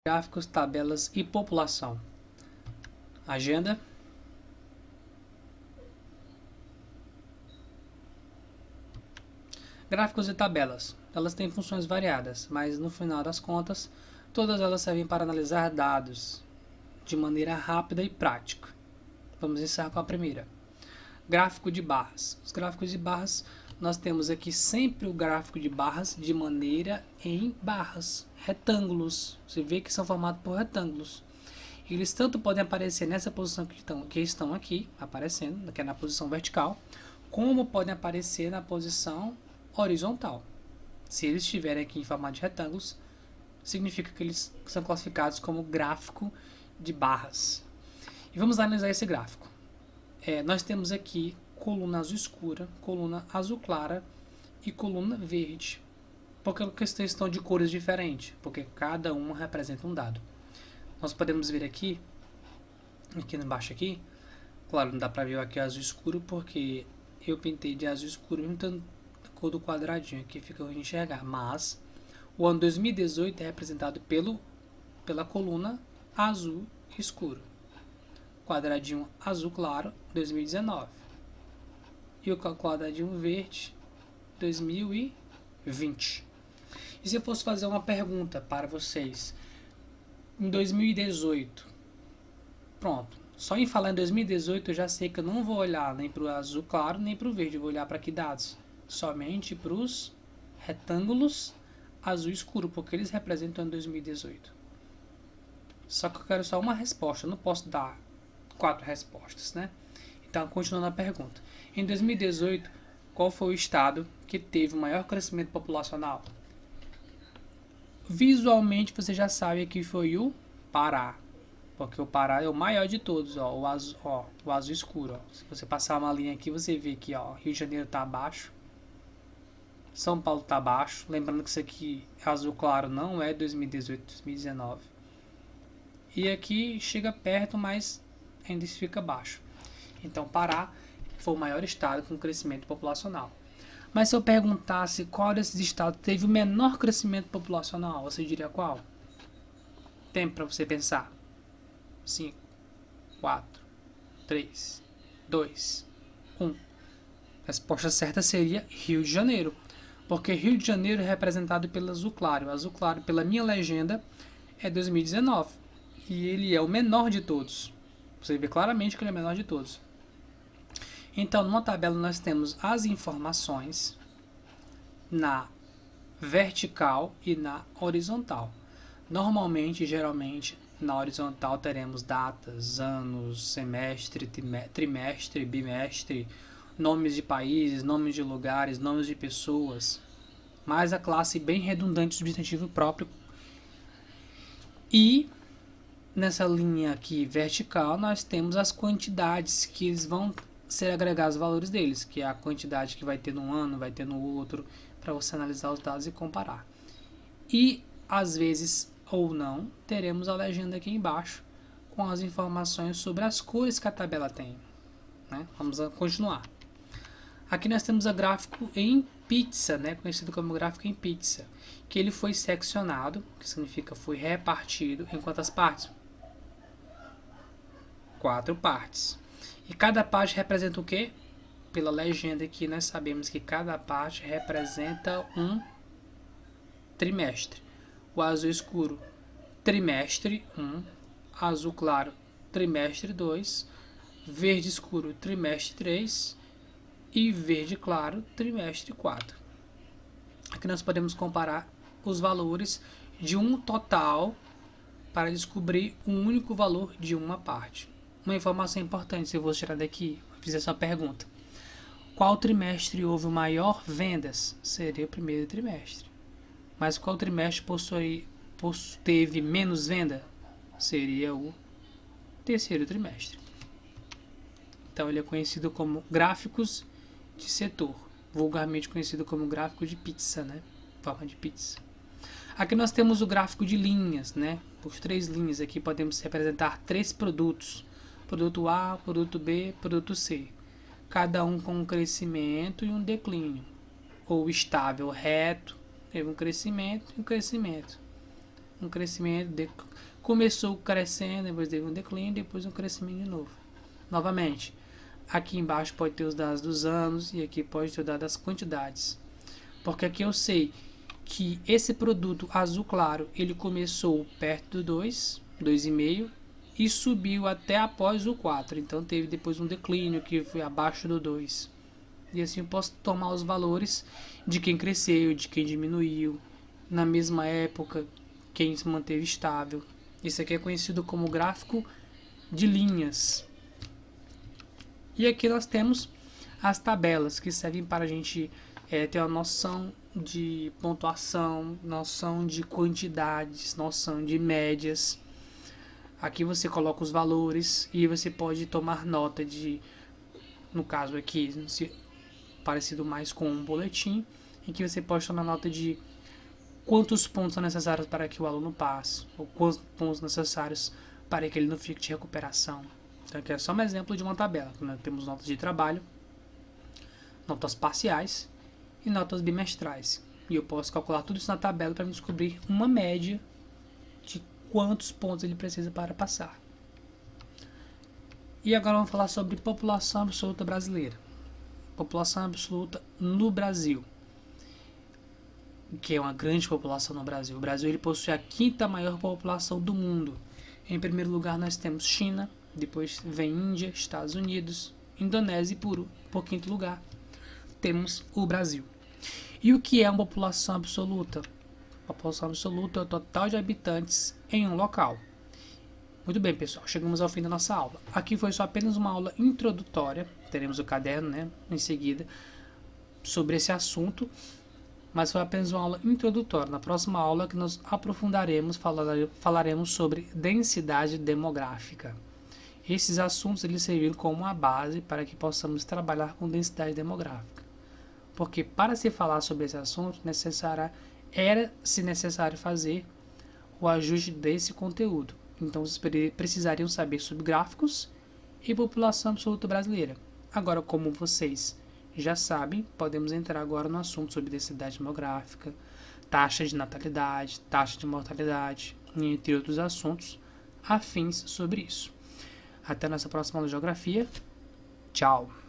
Gráficos, tabelas e população. Agenda. Gráficos e tabelas. Elas têm funções variadas, mas no final das contas, todas elas servem para analisar dados de maneira rápida e prática. Vamos iniciar com a primeira. Gráfico de barras. Os gráficos de barras, nós temos aqui sempre o gráfico de barras de maneira em barras, retângulos. Você vê que são formados por retângulos. Eles tanto podem aparecer nessa posição que estão aqui, aparecendo, que é na posição vertical, como podem aparecer na posição horizontal. Se eles estiverem aqui em formato de retângulos, significa que eles são classificados como gráfico de barras. E vamos analisar esse gráfico. Nós temos aqui coluna azul escura, coluna azul clara e coluna verde. Porque eles estão de cores diferentes, porque cada uma representa um dado. Nós podemos ver aqui embaixo aqui, claro, não dá pra ver aqui o azul escuro, porque eu pintei de azul escuro, então a cor do quadradinho aqui fica ruim de enxergar, mas o ano 2018 é representado pela coluna azul escuro, quadradinho azul claro, 2019, e o quadradinho verde, 2020. E se eu fosse fazer uma pergunta para vocês, em 2018, pronto, só em falar em 2018 eu já sei que eu não vou olhar nem para o azul claro nem para o verde, eu vou olhar para que dados? Somente para os retângulos azul escuro, porque eles representam em 2018. Só que eu quero só uma resposta, eu não posso dar 4 respostas, né? Então, continuando a pergunta. Em 2018, qual foi o estado que teve o maior crescimento populacional? Visualmente você já sabe que foi o Pará, porque o Pará é o maior de todos, o azul escuro. Se você passar uma linha aqui, você vê que Rio de Janeiro está abaixo, São Paulo está abaixo. Lembrando que isso aqui azul claro não é 2018, 2019. E aqui chega perto, mas ainda fica abaixo. Então Pará foi o maior estado com crescimento populacional. Mas se eu perguntasse qual desses estados teve o menor crescimento populacional, você diria qual? Tempo para você pensar. 5, 4, 3, 2, 1. A resposta certa seria Rio de Janeiro. Porque Rio de Janeiro é representado pelo azul claro. O azul claro, pela minha legenda, é 2019. E ele é o menor de todos. Você vê claramente que ele é o menor de todos. Então, numa tabela nós temos as informações na vertical e na horizontal. Normalmente, geralmente, na horizontal teremos datas, anos, semestre, trimestre, bimestre, nomes de países, nomes de lugares, nomes de pessoas, mas a classe bem redundante substantivo próprio. E nessa linha aqui vertical nós temos as quantidades que eles vão ser agregados os valores deles, que é a quantidade que vai ter num ano, vai ter no outro, para você analisar os dados e comparar. E às vezes ou não, teremos a legenda aqui embaixo com as informações sobre as cores que a tabela tem, né? Vamos continuar. Aqui nós temos o gráfico em pizza, né? Conhecido como gráfico em pizza, que ele foi seccionado, que significa foi repartido em quantas partes? 4 partes. E cada parte representa o quê? Pela legenda aqui nós sabemos que cada parte representa um trimestre. O azul escuro, trimestre 1, azul claro, trimestre 2, verde escuro, trimestre 3 e verde claro, trimestre 4. Aqui nós podemos comparar os valores de um total para descobrir um único valor de uma parte. Uma informação importante, se eu vou tirar daqui, fiz essa pergunta. Qual trimestre houve maior vendas? Seria o primeiro trimestre. Mas qual trimestre teve menos venda? Seria o terceiro trimestre. Então ele é conhecido como gráficos de setor, vulgarmente conhecido como gráfico de pizza, né? Forma de pizza. Aqui nós temos o gráfico de linhas, né? Por 3 linhas aqui podemos representar 3 produtos. Produto A, produto B, produto C. Cada um com um crescimento e um declínio. Ou estável, reto, teve um crescimento e um crescimento. um crescimento, começou crescendo, depois teve um declínio, depois um crescimento de novo. Novamente, aqui embaixo pode ter os dados dos anos e aqui pode ter os dados das quantidades. Porque aqui eu sei que esse produto azul claro, ele começou perto do 2, 2,5 e subiu até após o 4. Então teve depois um declínio que foi abaixo do 2. E assim eu posso tomar os valores de quem cresceu, de quem diminuiu, na mesma época, quem se manteve estável. Isso aqui é conhecido como gráfico de linhas. E aqui nós temos as tabelas que servem para a gente ter uma noção de pontuação, noção de quantidades, noção de médias. Aqui você coloca os valores e você pode tomar nota de, no caso aqui, parecido mais com um boletim, em que você pode tomar nota de quantos pontos são necessários para que o aluno passe, ou quantos pontos necessários para que ele não fique de recuperação. Então aqui é só um exemplo de uma tabela. Nós temos notas de trabalho, notas parciais e notas bimestrais. E eu posso calcular tudo isso na tabela para descobrir uma média de quantos pontos ele precisa para passar. E agora vamos falar sobre população absoluta brasileira. População absoluta no Brasil, que é uma grande população no Brasil. O Brasil ele possui a quinta maior população do mundo. Em primeiro lugar nós temos China, depois vem Índia, Estados Unidos, Indonésia e por quinto lugar temos o Brasil. E o que é uma população absoluta? A população absoluta é o total de habitantes em um local. Muito bem, pessoal, chegamos ao fim da nossa aula. Aqui foi só apenas uma aula introdutória, teremos o caderno, em seguida, sobre esse assunto, mas foi apenas uma aula introdutória. Na próxima aula que nós aprofundaremos, falaremos sobre densidade demográfica. Esses assuntos eles serviram como uma base para que possamos trabalhar com densidade demográfica. Porque para se falar sobre esse assunto, era necessário fazer o ajuste desse conteúdo. Então, vocês precisariam saber sobre gráficos e população absoluta brasileira. Agora, como vocês já sabem, podemos entrar agora no assunto sobre densidade demográfica, taxa de natalidade, taxa de mortalidade, entre outros assuntos afins sobre isso. Até a nossa próxima aula de geografia. Tchau!